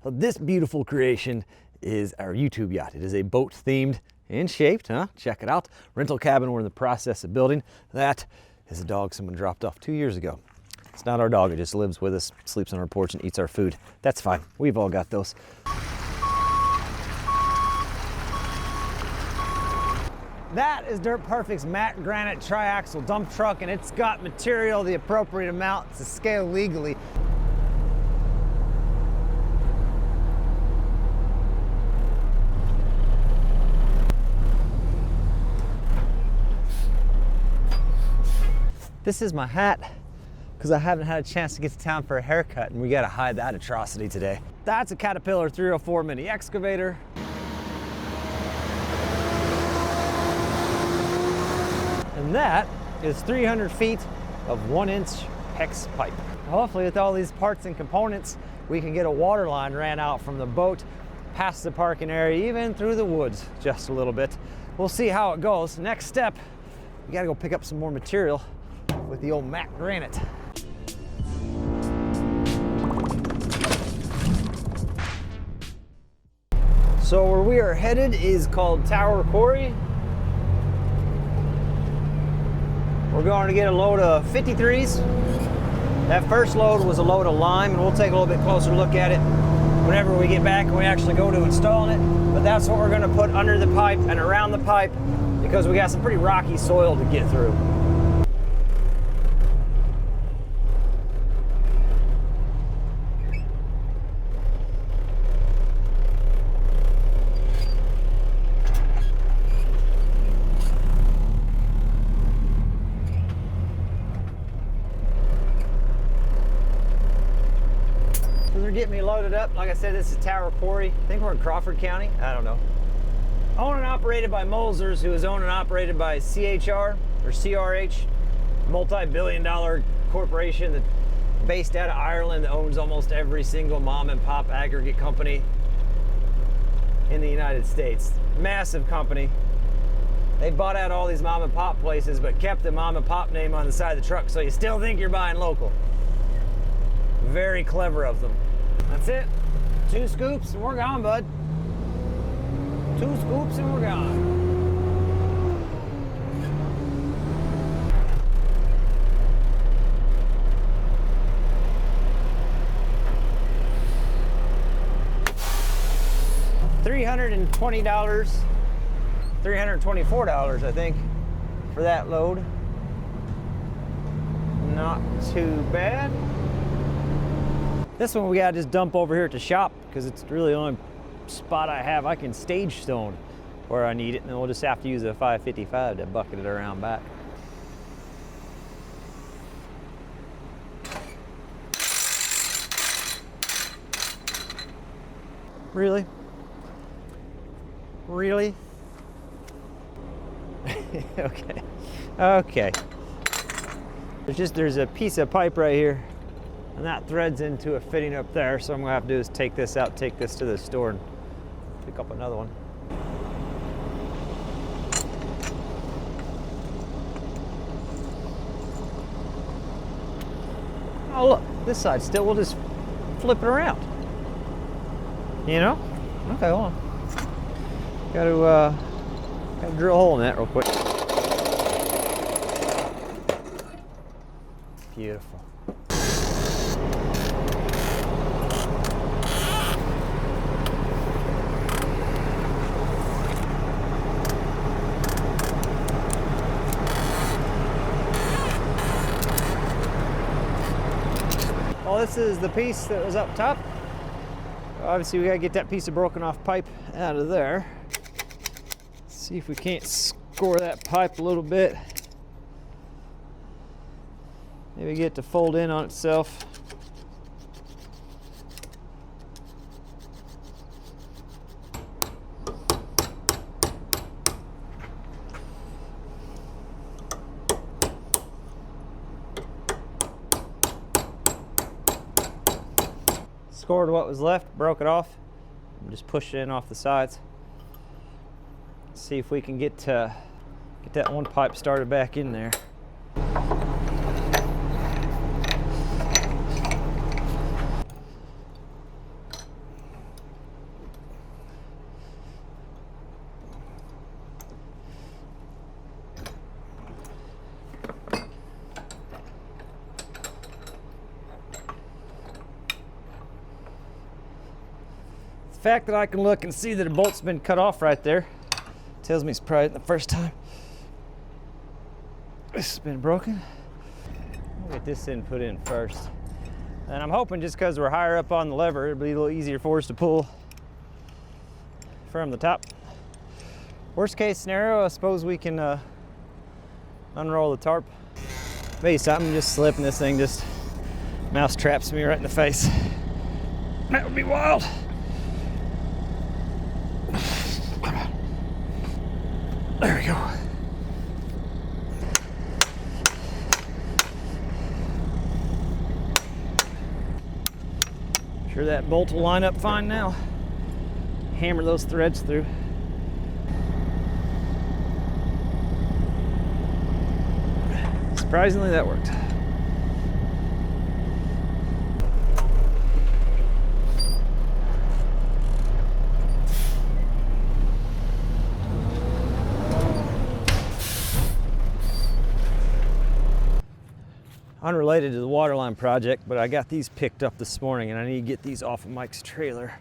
Well, this beautiful creation is our YouTube yacht. It is a boat themed and shaped, huh? Check it out. Rental cabin we're in the process of building. That is a dog someone dropped off 2 years ago. It's not our dog, it just lives with us, sleeps on our porch and eats our food. That's fine, we've all got those. That is Dirt Perfect's matte granite triaxle dump truck, and it's got material the appropriate amount to scale legally. This is my hat because I haven't had a chance to get to town for a haircut, and we got to hide that atrocity today. That's a Caterpillar 304 mini excavator. And that is 300 feet of 1-inch hex pipe. Hopefully with all these parts and components, we can get a water line ran out from the boat, past the parking area, even through the woods just a little bit. We'll see how it goes. Next step, we gotta go pick up some more material with the old matte granite. So where we are headed is called Tower Quarry. We're going to get a load of 53s. That first load was a load of lime, and we'll take a little bit closer look at it whenever we get back and we actually go to installing it. But that's what we're going to put under the pipe and around the pipe because we got some pretty rocky soil to get through. Getting me loaded up. Like I said, this is Tower Quarry. I think we're in Crawford County. I don't know. Owned and operated by Molzers, who is owned and operated by CHR or CRH, multi-billion-dollar corporation that based out of Ireland that owns almost every single mom and pop aggregate company in the United States. Massive company. They bought out all these mom and pop places, but kept the mom and pop name on the side of the truck, so you still think you're buying local. Very clever of them. That's it. 2 scoops and we're gone, bud. 2 scoops and we're gone. $320, $324, I think, for that load. Not too bad. This one we gotta just dump over here at the shop because it's really the only spot I have I can stage stone where I need it, and then we'll just have to use a 555 to bucket it around back. Really? Really? Okay. Okay. There's a piece of pipe right here, and that threads into a fitting up there, so I'm gonna have to do is take this out, take this to the store, and pick up another one. Oh look, this side still, we'll just flip it around. You know? Okay, hold on. Gotta drill a hole in that real quick. Beautiful. Well, this is the piece that was up top. Obviously, we gotta get that piece of broken off pipe out of there. See if we can't score that pipe a little bit. Maybe get it to fold in on itself. Scored what was left, broke it off, and just pushed it in off the sides. See if we can get that one pipe started back in there. fact that I can look and see that a bolt's been cut off right there tells me it's probably the first time this has been broken. We'll get this in put in first. And I'm hoping just because we're higher up on the lever, it'll be a little easier for us to pull from the top. Worst case scenario, I suppose we can unroll the tarp. Maybe something just slip and this thing just mouse traps me right in the face. That would be wild. There we go. Sure that bolt will line up fine now. Hammer those threads through. Surprisingly, that worked. Unrelated to the Waterline project, but I got these picked up this morning and I need to get these off of Mike's trailer.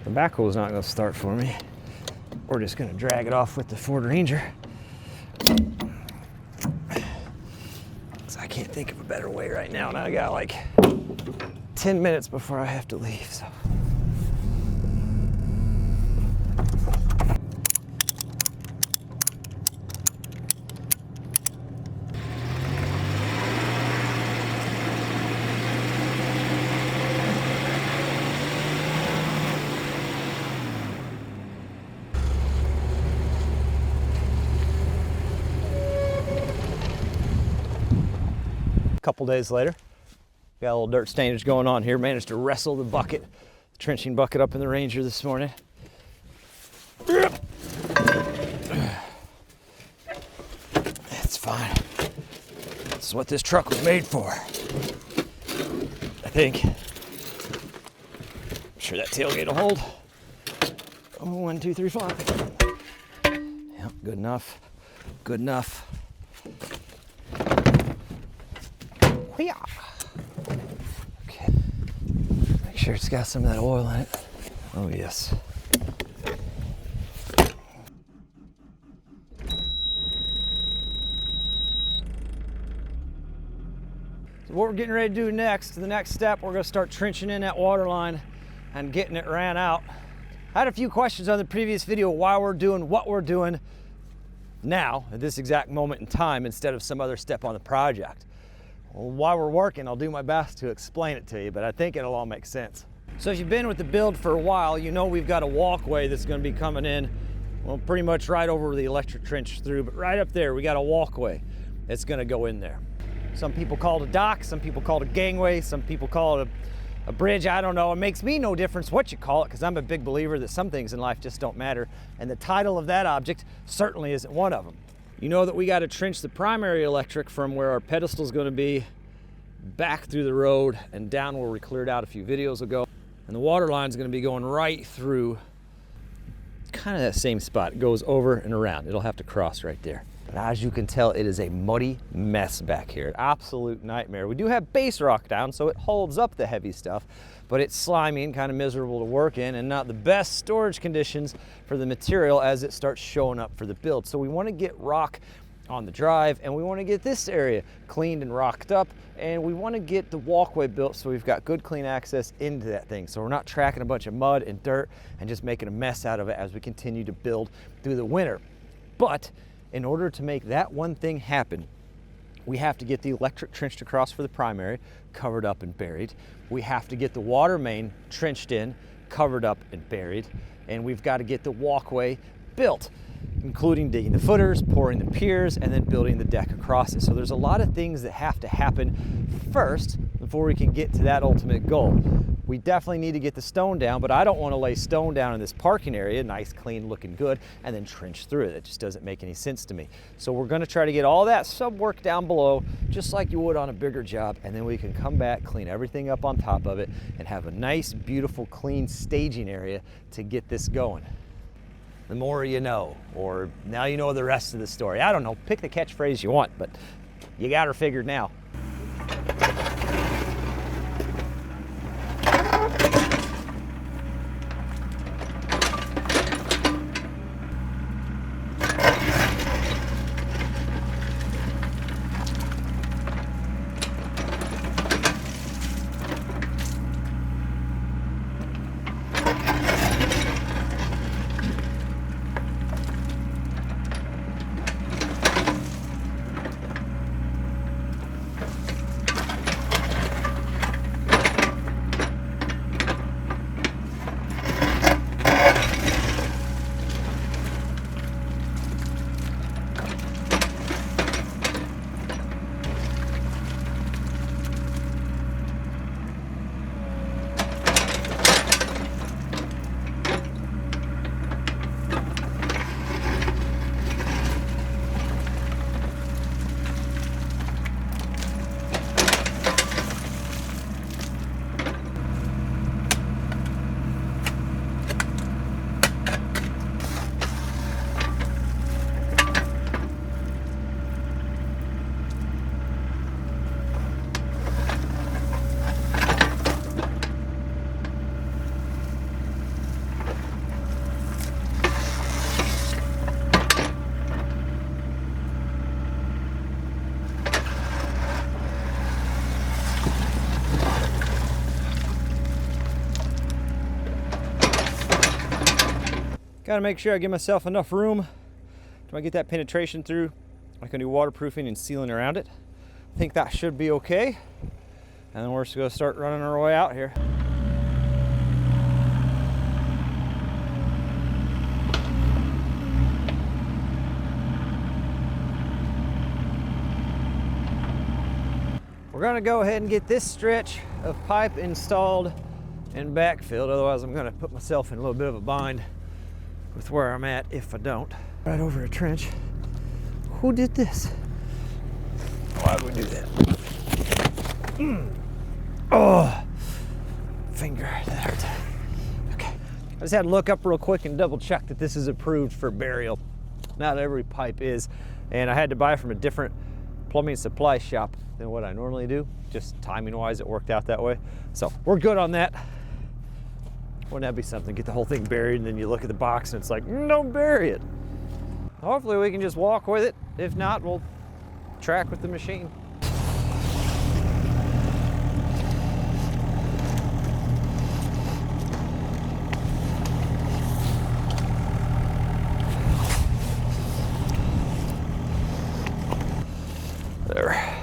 The backhoe is not going to start for me. We're just going to drag it off with the Ford Ranger. So I can't think of a better way right now, and I got like 10 minutes before I have to leave. So. Couple days later, got a little dirt stainage going on here. Managed to wrestle the bucket, the trenching bucket, up in the Ranger this morning. It's fine. This is what this truck was made for, I think. I'm sure that tailgate will hold. Oh, 1, 2, 3, 5. Yep, good enough. Good enough. Okay, make sure it's got some of that oil in it. Oh yes. So what we're getting ready to do next, the next step, we're going to start trenching in that water line and getting it ran out. I had a few questions on the previous video why we're doing what we're doing now at this exact moment in time instead of some other step on the project. Well, while we're working, I'll do my best to explain it to you, but I think it'll all make sense. So if you've been with the build for a while, you know we've got a walkway that's going to be coming in, well, pretty much right over the electric trench through, but right up there we got a walkway that's going to go in there. Some people call it a dock, some people call it a gangway, some people call it a bridge. I don't know. It makes me no difference what you call it, because I'm a big believer that some things in life just don't matter, and the title of that object certainly isn't one of them. You know that we got to trench the primary electric from where our pedestal is going to be back through the road and down where we cleared out a few videos ago. And the water line is going to be going right through kind of that same spot. It goes over and around. It'll have to cross right there. But as you can tell, it is a muddy mess back here. An absolute nightmare. We do have base rock down, so it holds up the heavy stuff, but it's slimy and kind of miserable to work in and not the best storage conditions for the material as it starts showing up for the build. So we want to get rock on the drive, and we want to get this area cleaned and rocked up, and we want to get the walkway built so we've got good clean access into that thing, so we're not tracking a bunch of mud and dirt and just making a mess out of it as we continue to build through the winter. But in order to make that one thing happen, we have to get the electric trenched across for the primary, covered up and buried. We have to get the water main trenched in, covered up and buried, and we've got to get the walkway built, including digging the footers, pouring the piers, and then building the deck across it. So there's a lot of things that have to happen first before we can get to that ultimate goal. We definitely need to get the stone down, but I don't want to lay stone down in this parking area, nice, clean, looking good, and then trench through it. It just doesn't make any sense to me. So we're going to try to get all that sub work down below, just like you would on a bigger job, and then we can come back, clean everything up on top of it, and have a nice, beautiful, clean staging area to get this going. The more you know, or now you know the rest of the story. I don't know, pick the catchphrase you want, but you got her figured now. Gotta make sure I give myself enough room to get that penetration through. I can do waterproofing and sealing around it. I think that should be okay. And then we're just gonna start running our way out here. We're gonna go ahead and get this stretch of pipe installed and backfilled, otherwise I'm gonna put myself in a little bit of a bind with where I'm at if I don't. Right over a trench. Who did this? Why would we do that? Oh, finger, that hurts. Okay, I just had to look up real quick and double check that this is approved for burial. Not every pipe is, and I had to buy from a different plumbing supply shop than what I normally do. Just timing wise, it worked out that way. So we're good on that. Wouldn't that be something? Get the whole thing buried and then you look at the box and it's like, don't bury it. Hopefully we can just walk with it. If not, we'll track with the machine. There.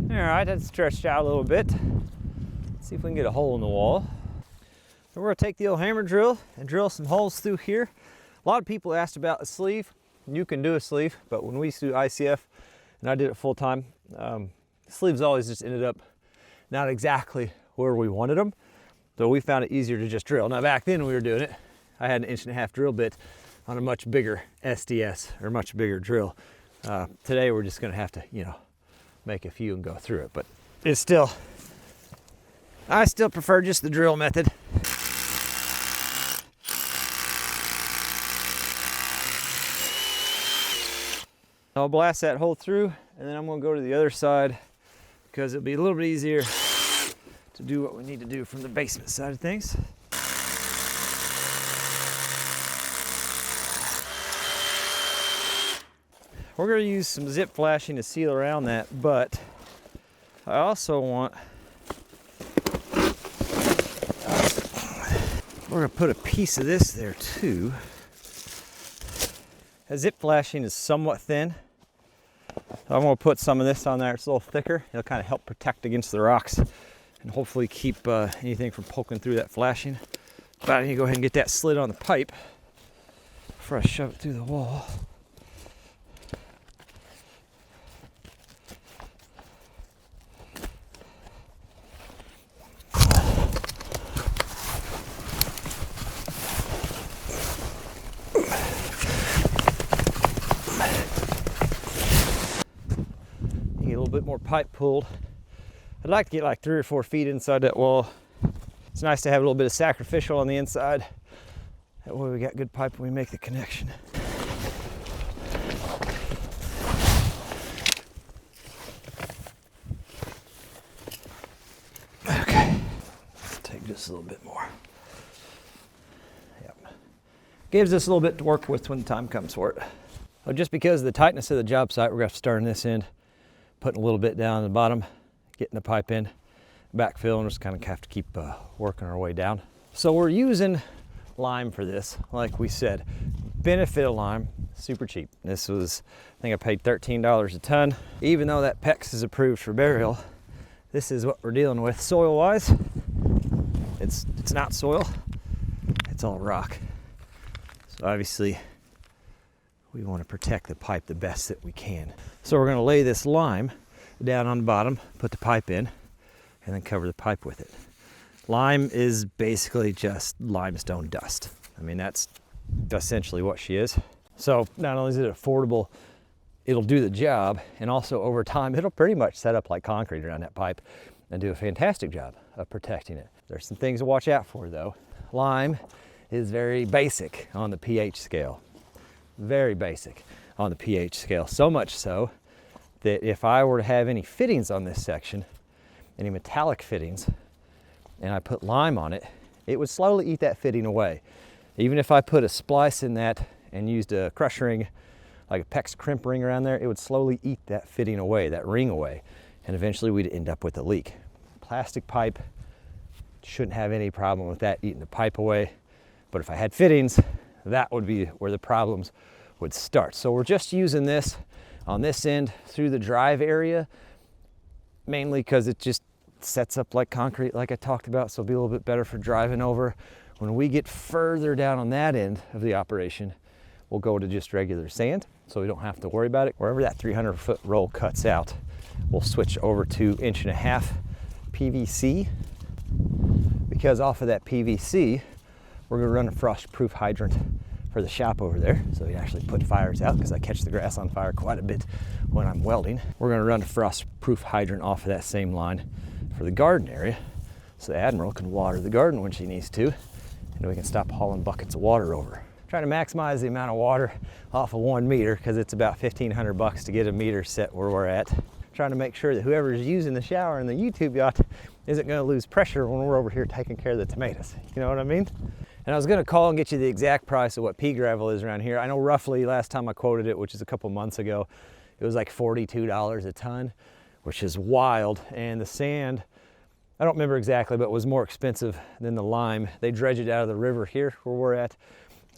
All right, that's stretched out a little bit. Let's see if we can get a hole in the wall. So we're gonna take the old hammer drill and drill some holes through here. A lot of people asked about a sleeve. You can do a sleeve, but when we used to do ICF, and I did it full time, sleeves always just ended up not exactly where we wanted them. So we found it easier to just drill. Now back then when we were doing it, I had an 1.5 inch drill bit on a much bigger SDS or much bigger drill. Today we're just gonna have to, make a few and go through it, but it's still, I still prefer just the drill method. I'll blast that hole through and then I'm gonna go to the other side because it'll be a little bit easier to do what we need to do from the basement side of things. We're going to use some zip flashing to seal around that, but I also want, we're going to put a piece of this there too. The zip flashing is somewhat thin. I'm going to put some of this on there. It's a little thicker. It'll kind of help protect against the rocks and hopefully keep anything from poking through that flashing. But I need to go ahead and get that slid on the pipe before I shove it through the wall. Bit more pipe pulled. I'd like to get like 3 or 4 feet inside that wall. It's nice to have a little bit of sacrificial on the inside. That way we got good pipe when we make the connection. Okay, let's take just a little bit more. Yep. Gives us a little bit to work with when the time comes for it. Well, just because of the tightness of the job site, we're going to have to start on this end, putting a little bit down at the bottom, getting the pipe in, backfill, and just kind of have to keep working our way down. So we're using lime for this, like we said. Benefit of lime, super cheap. This was, I think I paid $13 a ton. Even though that PEX is approved for burial, this is what we're dealing with soil-wise. It's not soil, it's all rock. So obviously, we want to protect the pipe the best that we can. So we're going to lay this lime down on the bottom, put the pipe in, and then cover the pipe with it. Lime is basically just limestone dust. I mean, that's essentially what she is. So not only is it affordable, it'll do the job, and also over time, it'll pretty much set up like concrete around that pipe and do a fantastic job of protecting it. There's some things to watch out for though. Lime is very basic on the pH scale. Very basic on the pH scale, so much so that if I were to have any fittings on this section, any metallic fittings, and I put lime on it, it would slowly eat that fitting away. Even if I put a splice in that and used a crush ring, like a PEX crimp ring around there, it would slowly eat that fitting away, that ring away. and eventually we'd end up with a leak. Plastic pipe, shouldn't have any problem with that eating the pipe away. But if I had fittings, that would be where the problems would start. So we're just using this on this end through the drive area, mainly because it just sets up like concrete like I talked about, so it'll be a little bit better for driving over. When we get further down on that end of the operation, we'll go to just regular sand, so we don't have to worry about it. Wherever that 300-foot roll cuts out, we'll switch over to 1.5-inch PVC, because off of that PVC, we're gonna run a frost-proof hydrant for the shop over there, so we actually put fires out, because I catch the grass on fire quite a bit when I'm welding. We're gonna run a frost-proof hydrant off of that same line for the garden area, so the Admiral can water the garden when she needs to, and we can stop hauling buckets of water over. Trying to maximize the amount of water off of 1 meter, because it's about $1,500 to get a meter set where we're at. Trying to make sure that whoever's using the shower in the YouTube yacht isn't gonna lose pressure when we're over here taking care of the tomatoes. You know what I mean? And I was gonna call and get you the exact price of what pea gravel is around here. I know roughly last time I quoted it, which is a couple months ago, it was like $42 a ton, which is wild. And the sand, I don't remember exactly, but it was more expensive than the lime. They dredge it out of the river here where we're at.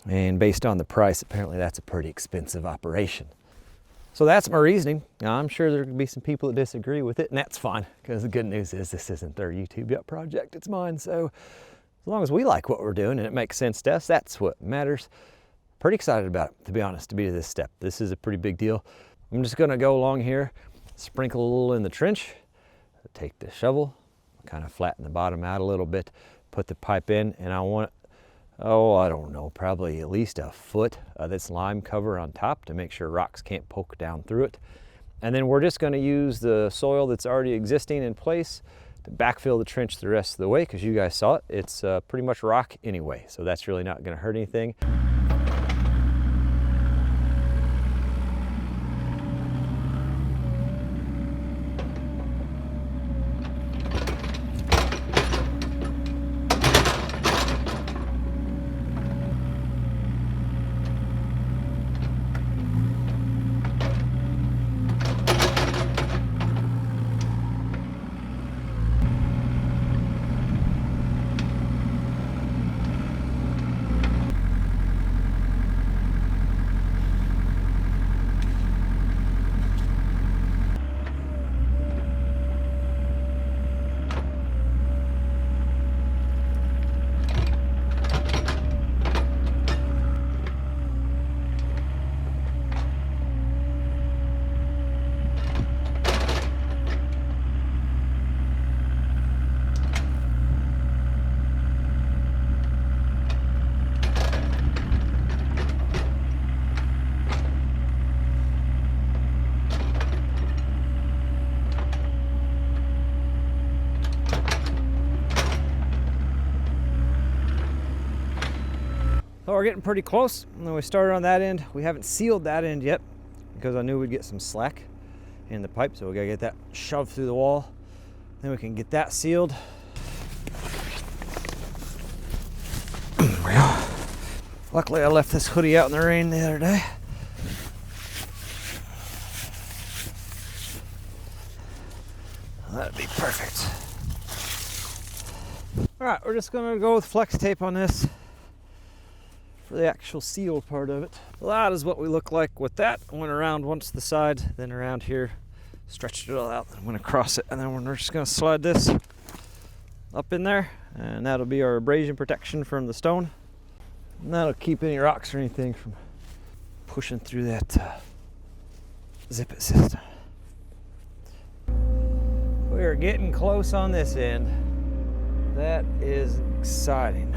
And based on the price, apparently that's a pretty expensive operation. So that's my reasoning. Now, I'm sure there could be some people that disagree with it, and that's fine, because the good news is this isn't their YouTube yacht project, it's mine. So as long as we like what we're doing and it makes sense to us, that's what matters. Pretty excited about it, to be honest, to be to this step. This is a pretty big deal. I'm just gonna go along here, sprinkle a little in the trench, take the shovel, kind of flatten the bottom out a little bit, put the pipe in, and I want, I don't know, probably at least a foot of this lime cover on top to make sure rocks can't poke down through it. And then we're just gonna use the soil that's already existing in place to backfill the trench the rest of the way, because you guys saw it, it's pretty much rock anyway, so that's really not gonna hurt anything. So we're getting pretty close. And then we started on that end. We haven't sealed that end yet because I knew we'd get some slack in the pipe. So we gotta get that shoved through the wall. Then we can get that sealed. Luckily I left this hoodie out in the rain the other day. That'd be perfect. All right, we're just gonna go with flex tape on this for the actual seal part of it. Well, that is what we look like with that. Went around once the side, then around here, stretched it all out, and went across it, and then we're just gonna slide this up in there, and that'll be our abrasion protection from the stone. And that'll keep any rocks or anything from pushing through that zip it system. We are getting close on this end. That is exciting.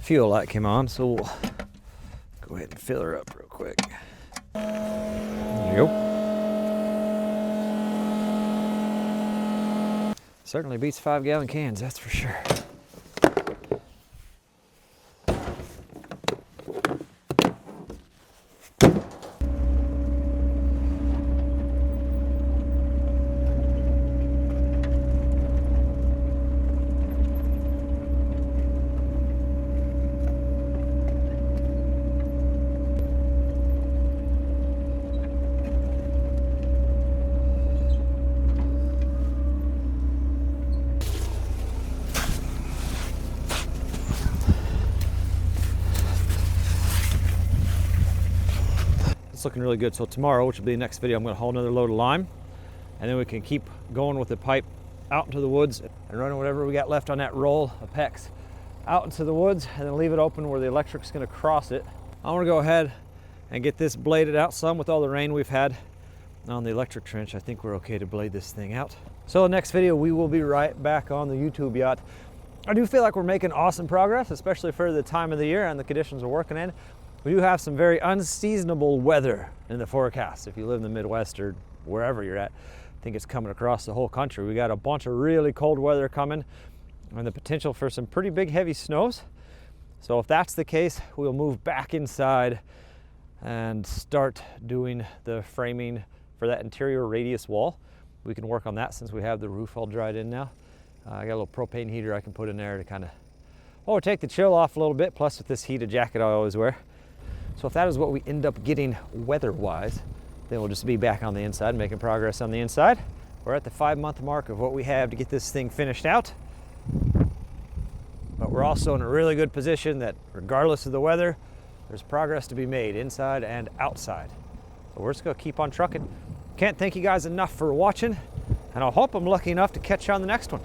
fuel light came on, so we'll go ahead and fill her up real quick. There you go. Certainly beats 5-gallon cans, that's for sure. It's looking really good. So tomorrow, which will be the next video, I'm going to haul another load of lime, and then we can keep going with the pipe out into the woods and running whatever we got left on that roll of PEX out into the woods, and then leave it open where the electric's going to cross it. I want to go ahead and get this bladed out some. With all the rain we've had on the electric trench, I think we're okay to blade this thing out. So the next video, we will be right back on the YouTube yacht. I do feel like we're making awesome progress, especially for the time of the year and the conditions we're working in. We do have some very unseasonable weather in the forecast. If you live in the Midwest or wherever you're at, I think it's coming across the whole country. We got a bunch of really cold weather coming and the potential for some pretty big heavy snows. So if that's the case, we'll move back inside and start doing the framing for that interior radius wall. We can work on that since we have the roof all dried in now. I got a little propane heater I can put in there to kind of, take the chill off a little bit, plus with this heated jacket I always wear. So if that is what we end up getting weather-wise, then we'll just be back on the inside, making progress on the inside. We're at the 5-month mark of what we have to get this thing finished out. But we're also in a really good position that regardless of the weather, there's progress to be made inside and outside. So we're just gonna keep on trucking. Can't thank you guys enough for watching, and I hope I'm lucky enough to catch you on the next one.